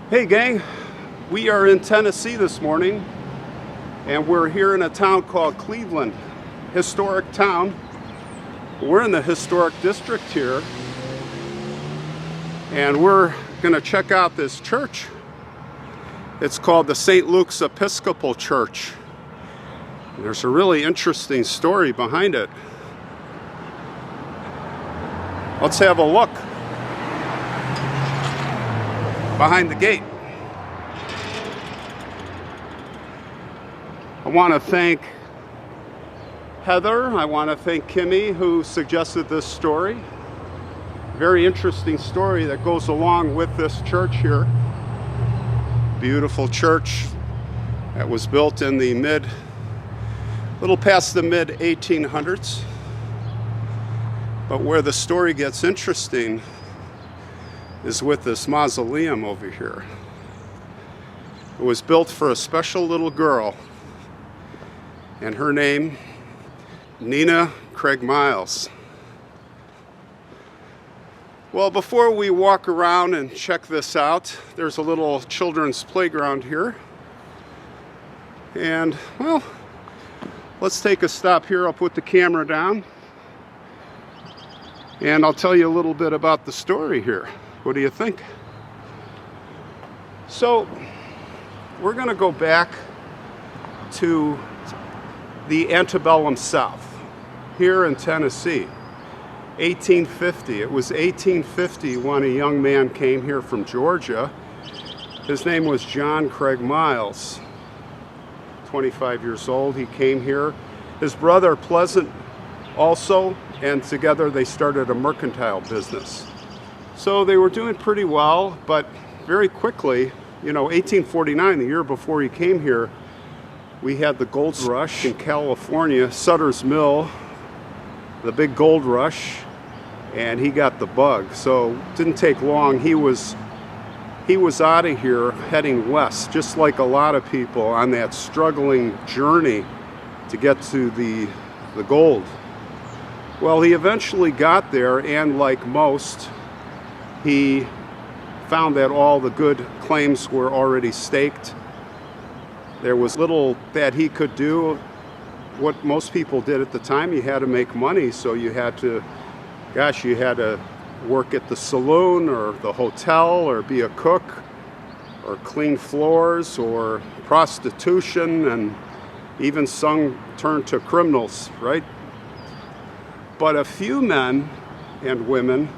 Hey gang, we are in Tennessee this morning and we're here in a town called Cleveland, historic town. We're in the historic district here and we're gonna check out this church. It's called the St. Luke's Episcopal Church. There's a really interesting story behind it. Let's have a look behind the gate. I want to thank Heather, I want to thank Kimmy who suggested this story. Very interesting story that goes along with this church here. Beautiful church that was built in the little past the mid 1800s. But where the story gets interesting is with this mausoleum over here. It was built for a special little girl, and her name, Nina Craigmiles. Well, before we walk around and check this out, there's a little children's playground here. And, well, let's take a stop here. I'll put the camera down, and I'll tell you a little bit about the story here. What do you think? So, we're going to go back to the antebellum South, here in Tennessee, 1850. It was 1850 when a young man came here from Georgia. His name was John Craigmiles, 25 years old. He came here. His brother Pleasant also, and together they started a mercantile business. So they were doing pretty well, but very quickly, 1849, the year before he came here, we had the gold rush in California, Sutter's Mill, the big gold rush, and he got the bug. So it didn't take long. He was out of here heading west, just like a lot of people on that struggling journey to get to the gold. Well, he eventually got there, and like most, he found that all the good claims were already staked. There was little that he could do. What most people did at the time, you had to make money, so you had to work at the saloon or the hotel or be a cook or clean floors or prostitution, and even some turned to criminals, right? But a few men and women,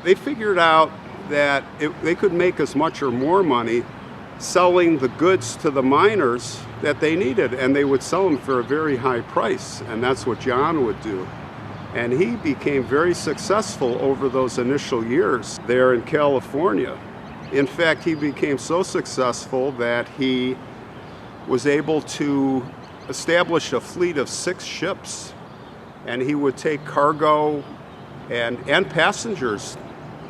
they figured out that they could make as much or more money selling the goods to the miners that they needed, and they would sell them for a very high price, and that's what John would do. And he became very successful over those initial years there in California. In fact, he became so successful that he was able to establish a fleet of 6 ships, and he would take cargo and passengers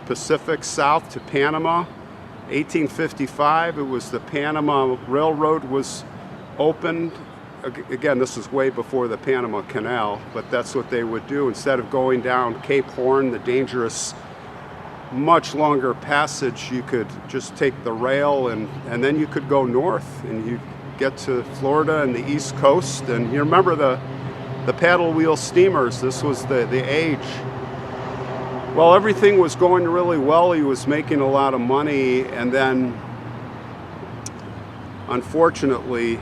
Pacific south to Panama. 1855, it was the Panama Railroad was opened. Again, this is way before the Panama Canal, but that's what they would do. Instead of going down Cape Horn, the dangerous, much longer passage, you could just take the rail and then you could go north and you get to Florida and the East Coast. And you remember the paddle wheel steamers, this was the age. Well, everything was going really well. He was making a lot of money, and then, unfortunately,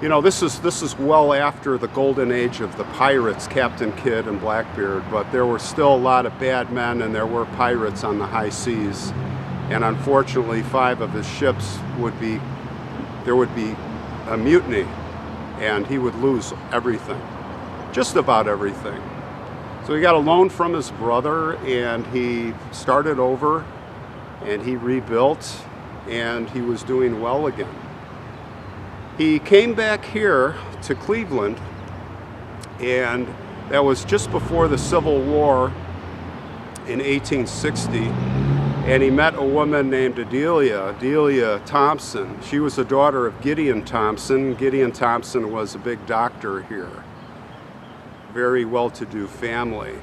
this is well after the golden age of the pirates, Captain Kidd and Blackbeard, but there were still a lot of bad men, and there were pirates on the high seas. And unfortunately, 5 of his ships there would be a mutiny, and he would lose everything, just about everything. So he got a loan from his brother, and he started over, and he rebuilt, and he was doing well again. He came back here to Cleveland, and that was just before the Civil War in 1860, and he met a woman named Adelia Thompson. She was the daughter of Gideon Thompson. Gideon Thompson was a big doctor here. Very well-to-do family,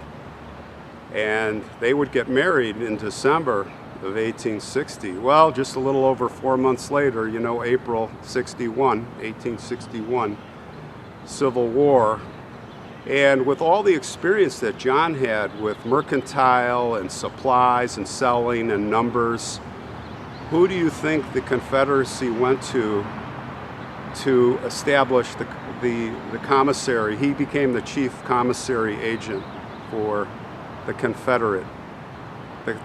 and they would get married in December of 1860. Well, just a little over 4 months later, April 1861, Civil War. And with all the experience that John had with mercantile and supplies and selling and numbers, who do you think the Confederacy went to establish the commissary? He became the chief commissary agent for the Confederate,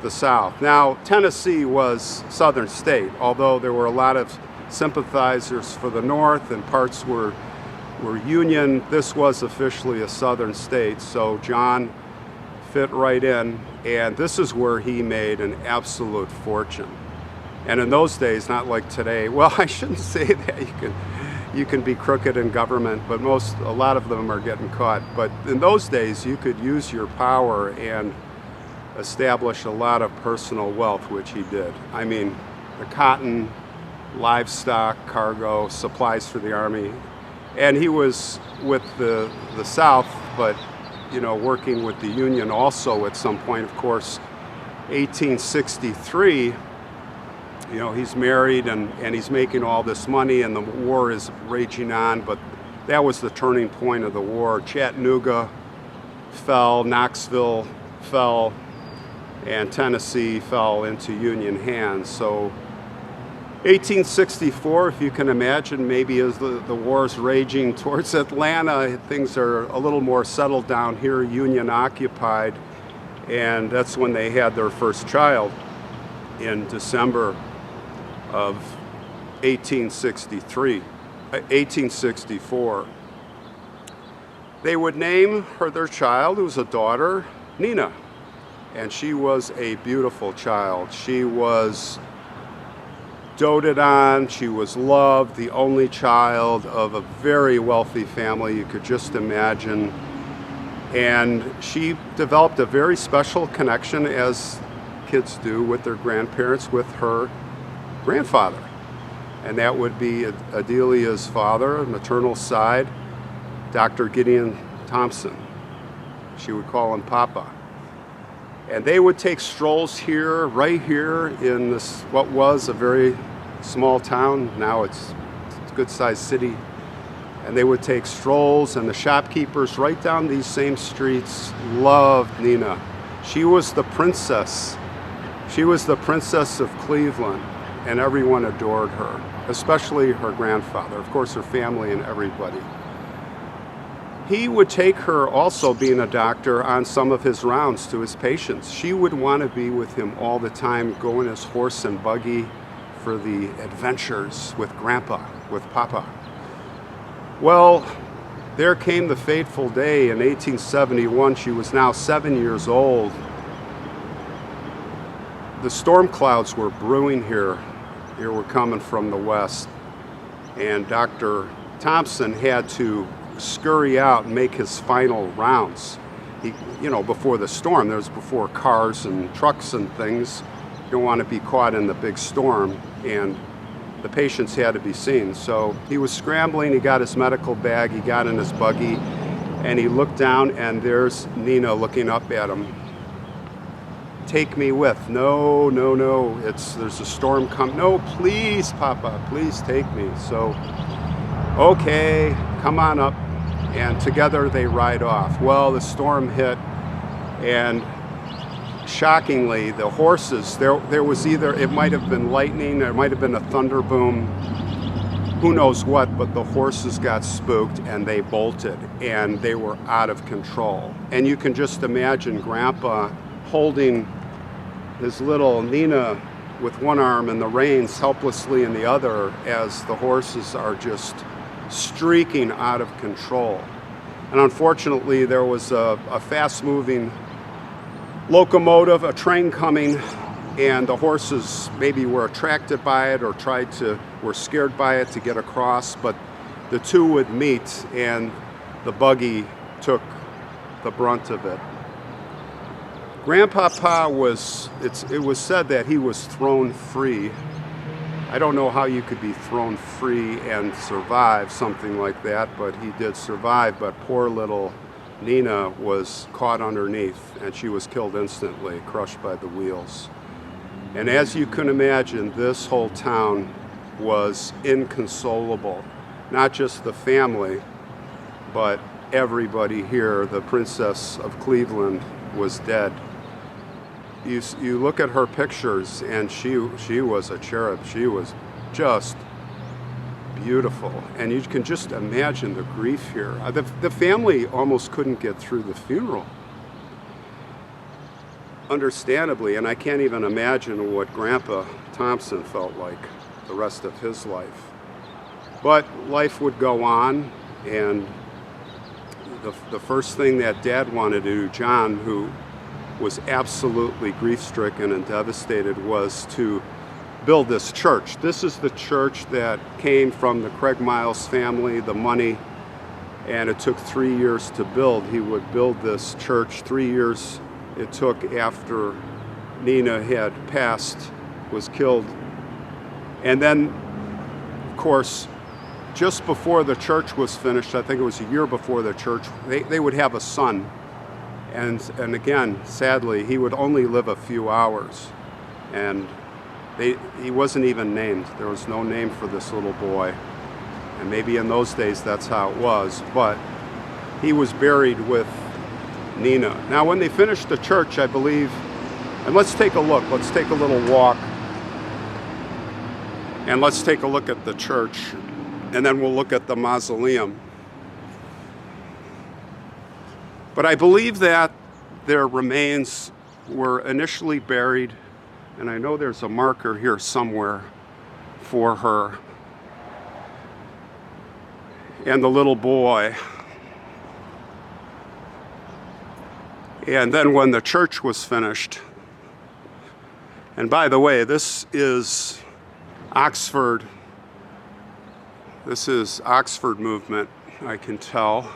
the South. Now, Tennessee was Southern state, although there were a lot of sympathizers for the North and parts were Union. This was officially a Southern state, so John fit right in, and this is where he made an absolute fortune. And in those days, not like today, well, I shouldn't say that, you can be crooked in government, but a lot of them are getting caught. But in those days, you could use your power and establish a lot of personal wealth, which he did. I mean, the cotton, livestock, cargo, supplies for the army. And he was with the South, but, working with the Union also at some point. Of course, 1863, he's married and he's making all this money and the war is raging on, but that was the turning point of the war. Chattanooga fell, Knoxville fell, and Tennessee fell into Union hands. So 1864, if you can imagine, maybe as the war's raging towards Atlanta, things are a little more settled down here, Union occupied, and that's when they had their first child in December of 1864. They would name their child, who was a daughter, Nina, and she was a beautiful child. She was doted on, she was loved, the only child of a very wealthy family, you could just imagine. And she developed a very special connection, as kids do, with their grandparents, with her grandfather. And that would be Adelia's father, maternal side, Dr. Gideon Thompson. She would call him Papa. And they would take strolls here, right here in this, what was a very small town. Now it's a good-sized city. And they would take strolls, and the shopkeepers right down these same streets loved Nina. She was the princess. She was the princess of Cleveland, and everyone adored her, especially her grandfather, of course her family and everybody. He would take her, also being a doctor, on some of his rounds to his patients. She would want to be with him all the time, go in his horse and buggy for the adventures with Grandpa, with Papa. Well, there came the fateful day in 1871. She was now 7 years old. The storm clouds were brewing here. They were coming from the west. And Dr. Thompson had to scurry out and make his final rounds. Before the storm, before cars and trucks and things. You don't want to be caught in the big storm, and the patients had to be seen. So he was scrambling, he got his medical bag, he got in his buggy, and he looked down, and there's Nina looking up at him. Take me with. No, there's a storm coming. No, please, Papa, please take me. So, okay, come on up. And together they ride off. Well, the storm hit, and shockingly, the horses, there was either, it might have been lightning, there might have been a thunder boom, who knows what, but the horses got spooked and they bolted, and they were out of control. And you can just imagine Grandpa holding his little Nina with one arm and the reins helplessly in the other, as the horses are just streaking out of control. And unfortunately, there was a fast-moving locomotive, a train coming, and the horses maybe were attracted by it or were scared by it to get across, but the two would meet, and the buggy took the brunt of it. Grandpapa it was said that he was thrown free. I don't know how you could be thrown free and survive something like that, but he did survive. But poor little Nina was caught underneath, and she was killed instantly, crushed by the wheels. And as you can imagine, this whole town was inconsolable. Not just the family, but everybody here. The Princess of Cleveland was dead. You look at her pictures, and she was a cherub. She was just beautiful, and you can just imagine the grief here. The family almost couldn't get through the funeral, understandably, and I can't even imagine what Grandpa Thompson felt like the rest of his life. But life would go on, and the first thing that Dad wanted to do, John, who was absolutely grief-stricken and devastated, was to build this church. This is the church that came from the Craigmiles family, the money, and it took 3 years to build. He would build this church. 3 years it took after Nina had passed, was killed. And then, of course, just before the church was finished, I think it was a year before the church, they would have a son. And again, sadly, he would only live a few hours. And he wasn't even named. There was no name for this little boy. And maybe in those days that's how it was. But he was buried with Nina. Now, when they finished the church, I believe, and let's take a look. Let's take a little walk. And let's take a look at the church. And then we'll look at the mausoleum. But I believe that their remains were initially buried, and I know there's a marker here somewhere for her and the little boy. And then when the church was finished, and by the way, this is Oxford. This is Oxford movement, I can tell.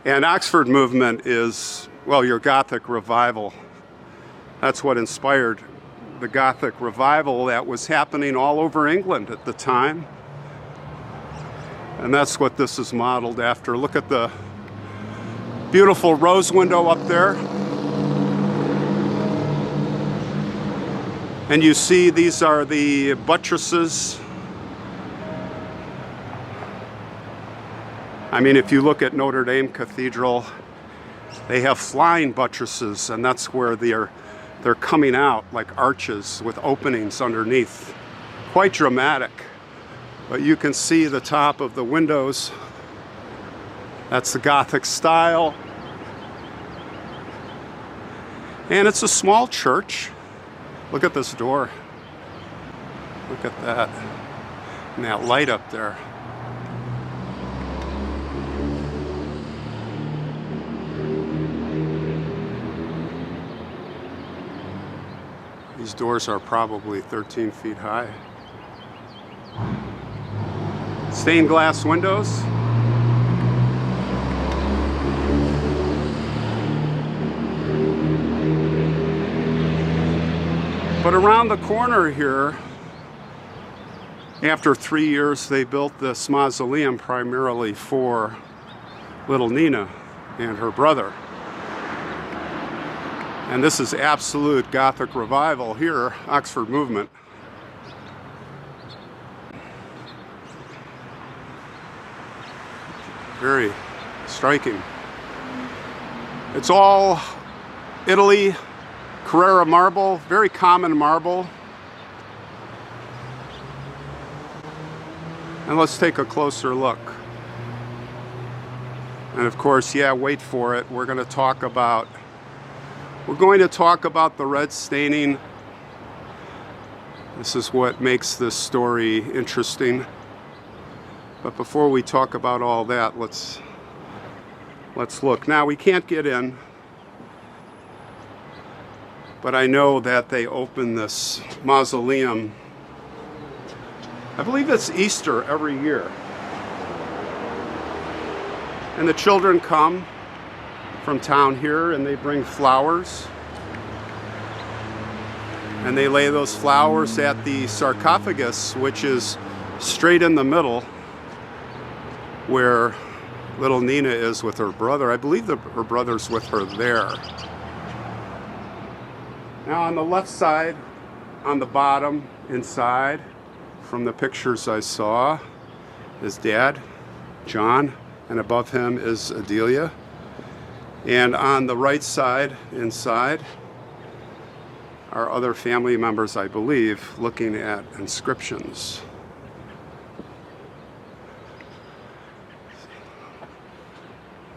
And Oxford movement is, well, your Gothic revival. That's what inspired the Gothic revival that was happening all over England at the time. And that's what this is modeled after. Look at the beautiful rose window up there. And you see these are the buttresses. I mean, if you look at Notre Dame Cathedral, they have flying buttresses, and that's where they're coming out like arches with openings underneath. Quite dramatic. But you can see the top of the windows. That's the Gothic style. And it's a small church. Look at this door. Look at that. And that light up there. These doors are probably 13 feet high. Stained glass windows. But around the corner here, after 3 years, they built this mausoleum primarily for little Nina and her brother. And this is absolute Gothic revival here, Oxford movement. Very striking. It's all Italy, Carrara marble, very common marble. And let's take a closer look. And of course, yeah, wait for it. We're going to talk about the red staining. This is what makes this story interesting. But before we talk about all that, let's look. Now, we can't get in, but I know that they open this mausoleum, I believe it's Easter every year. And the children come from town here and they bring flowers. And they lay those flowers at the sarcophagus, which is straight in the middle where little Nina is with her brother. I believe her brother's with her there. Now on the left side, on the bottom, inside, from the pictures I saw, is Dad, John, and above him is Adelia. And on the right side, inside, are other family members, I believe, looking at inscriptions.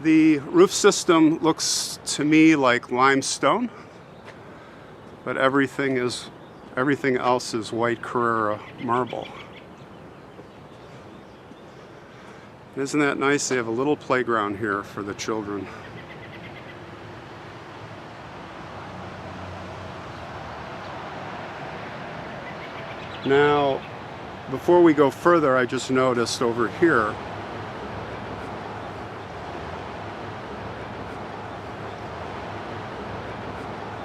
The roof system looks to me like limestone, but everything else is white Carrara marble. Isn't that nice? They have a little playground here for the children. Now, before we go further, I just noticed over here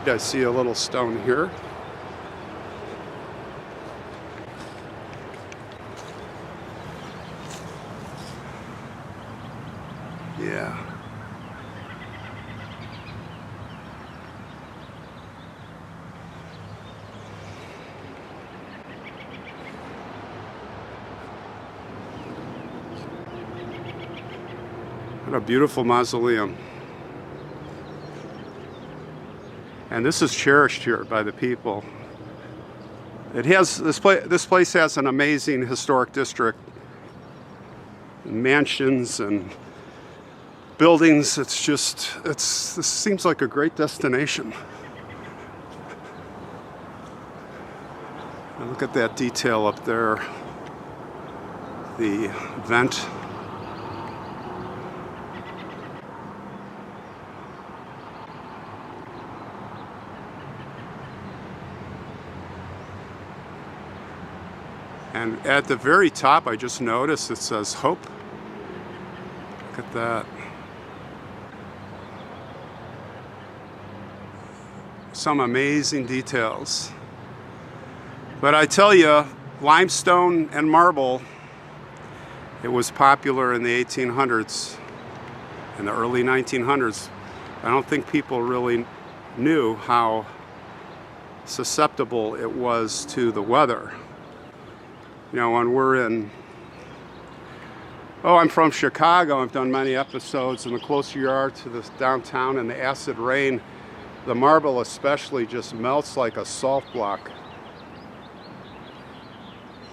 I see a little stone here. Yeah. What a beautiful mausoleum. And this is cherished here by the people. It has this place has an amazing historic district, mansions and buildings. This seems like a great destination. And look at that detail up there, the vent. And at the very top, I just noticed it says Hope. Look at that. Some amazing details. But I tell you, limestone and marble, it was popular in the 1800s, in the early 1900s. I don't think people really knew how susceptible it was to the weather. You know, when we're in, I'm from Chicago. I've done many episodes, and the closer you are to the downtown and the acid rain, the marble especially just melts like a salt block.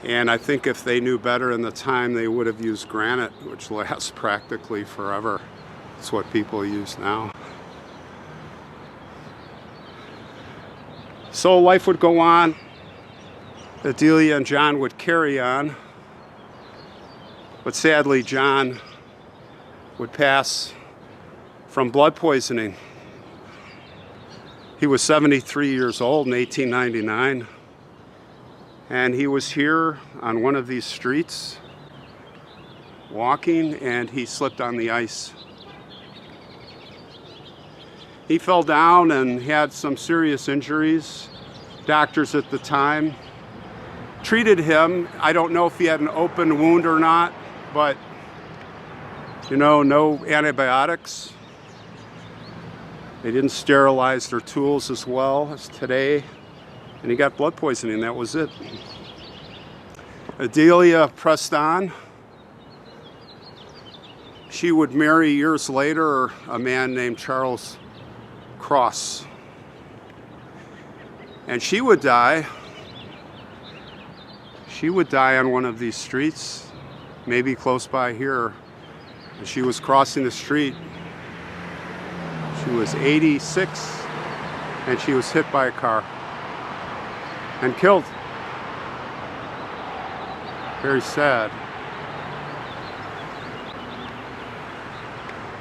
And I think if they knew better in the time, they would have used granite, which lasts practically forever. It's what people use now. So life would go on. Adelia and John would carry on, but sadly John would pass from blood poisoning. He was 73 years old in 1899, and he was here on one of these streets walking, and he slipped on the ice. He fell down and had some serious injuries. Doctors at the time treated him. I don't know if he had an open wound or not, but no antibiotics. They didn't sterilize their tools as well as today, and he got blood poisoning. That was it. Adelia pressed on. She would marry years later a man named Charles Cross, and she would die. She would die on one of these streets, maybe close by here. And she was crossing the street. She was 86, and she was hit by a car and killed. Very sad.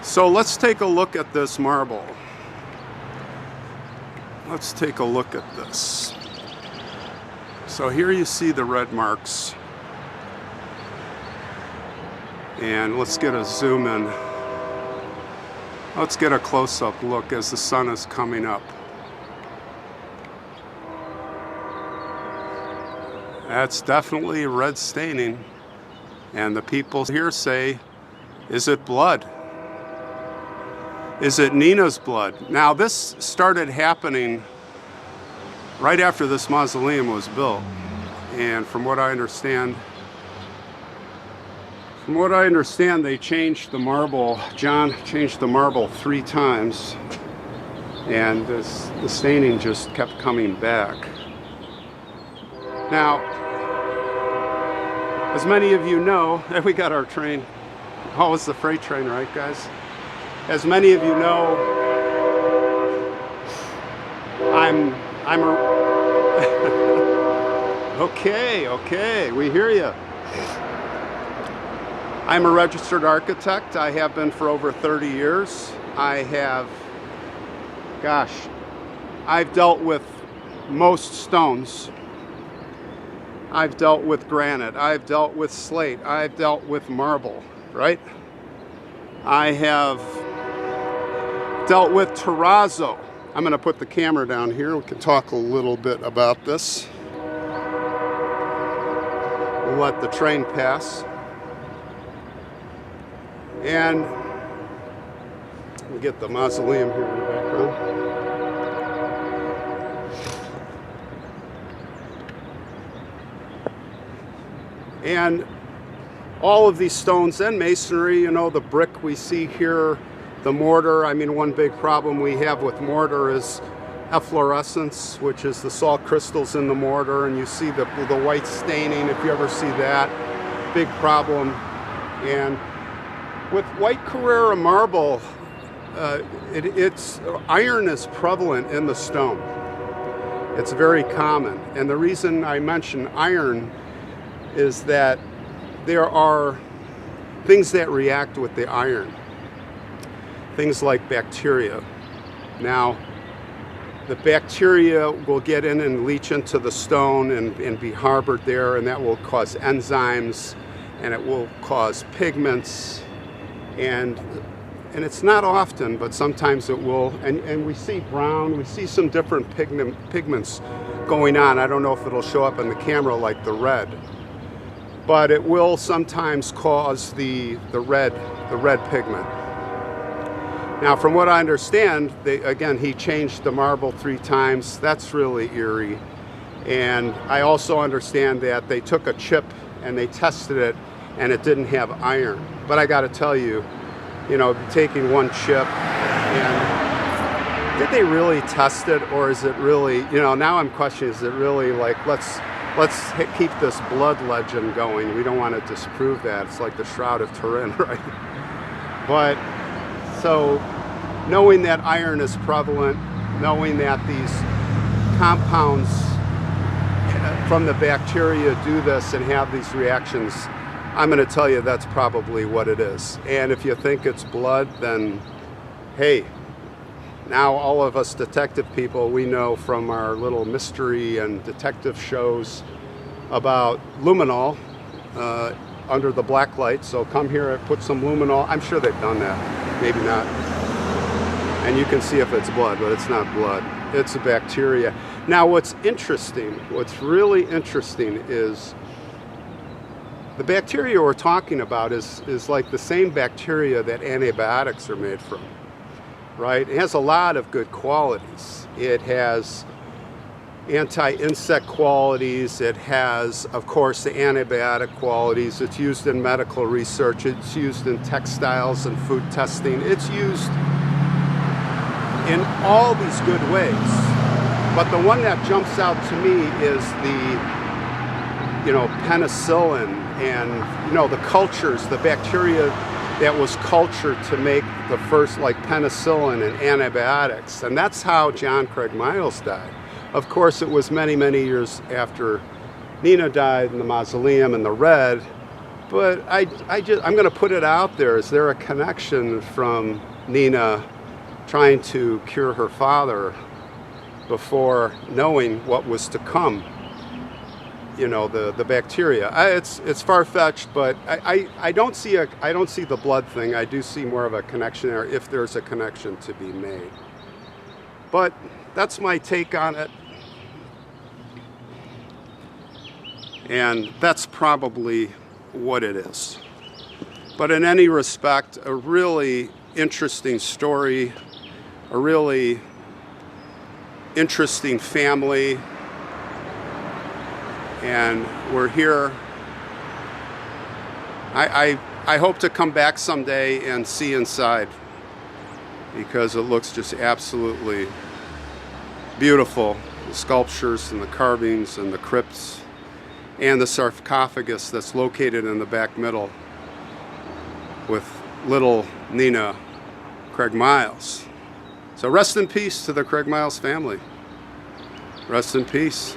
So let's take a look at this marble. Let's take a look at this. So here you see the red marks. And let's get a zoom in. Let's get a close-up look as the sun is coming up. That's definitely red staining. And the people here say, is it blood? Is it Nina's blood? Now this started happening right after this mausoleum was built. And from what I understand, they changed the marble. John changed the marble 3 times, and the staining just kept coming back. Now, as many of you know, we got our train. Oh, it's the freight train, right, guys? As many of you know, I'm a okay, we hear you. I'm a registered architect. I have been for over 30 years. I've dealt with most stones. I've dealt with granite. I've dealt with slate. I've dealt with marble, right? I have dealt with terrazzo. I'm going to put the camera down here. We can talk a little bit about this. We'll let the train pass. And we'll get the mausoleum here in the background. And all of these stones and masonry, you know, the brick we see here, the mortar. I mean, one big problem we have with mortar is efflorescence, which is the salt crystals in the mortar, and you see the white staining, if you ever see that. Big problem. And with white Carrara marble, iron is prevalent in the stone. It's very common. And the reason I mention iron is that there are things that react with the iron. Things like bacteria. Now, the bacteria will get in and leach into the stone and be harbored there, and that will cause enzymes, and it will cause pigments, and it's not often, but sometimes it will, and we see brown, we see some different pigments going on. I don't know if it'll show up in the camera like the red, but it will sometimes cause the red pigment. Now, from what I understand, again, he changed the marble 3 times. That's really eerie. And I also understand that they took a chip and they tested it and it didn't have iron. But I got to tell you, you know, taking one chip, and did they really test it, or is it really, you know, now I'm questioning, is it really like, let's keep this blood legend going. We don't want to disprove that. It's like the Shroud of Turin, right? But so knowing that iron is prevalent, knowing that these compounds from the bacteria do this and have these reactions, I'm going to tell you that's probably what it is. And if you think it's blood, then hey, now all of us detective people, we know from our little mystery and detective shows about luminol under the black light. So come here and put some luminol. I'm sure they've done that, maybe not. And you can see if it's blood, but it's not blood. It's a bacteria. Now what's interesting, what's really interesting is the bacteria we're talking about is like the same bacteria that antibiotics are made from, right? It has a lot of good qualities. It has anti-insect qualities. It has, of course, the antibiotic qualities. It's used in medical research. It's used in textiles and food testing. It's used in all these good ways. But the one that jumps out to me is the, you know, penicillin and, you know, the cultures, the bacteria that was cultured to make the first, like, penicillin and antibiotics. And that's how John Craigmiles died. Of course, it was many, many years after Nina died in the mausoleum in the red. But I'm going to put it out there. Is there a connection from Nina trying to cure her father before knowing what was to come? You know, the bacteria. It's far-fetched, but I don't see the blood thing. I do see more of a connection there, if there's a connection to be made. But that's my take on it. And that's probably what it is. But in any respect, a really interesting story, a really interesting family, and we're here. I hope to come back someday and see inside, because it looks just absolutely beautiful. The sculptures and the carvings and the crypts and the sarcophagus that's located in the back middle with little Nina Craigmiles. So rest in peace to the Craigmiles family. Rest in peace.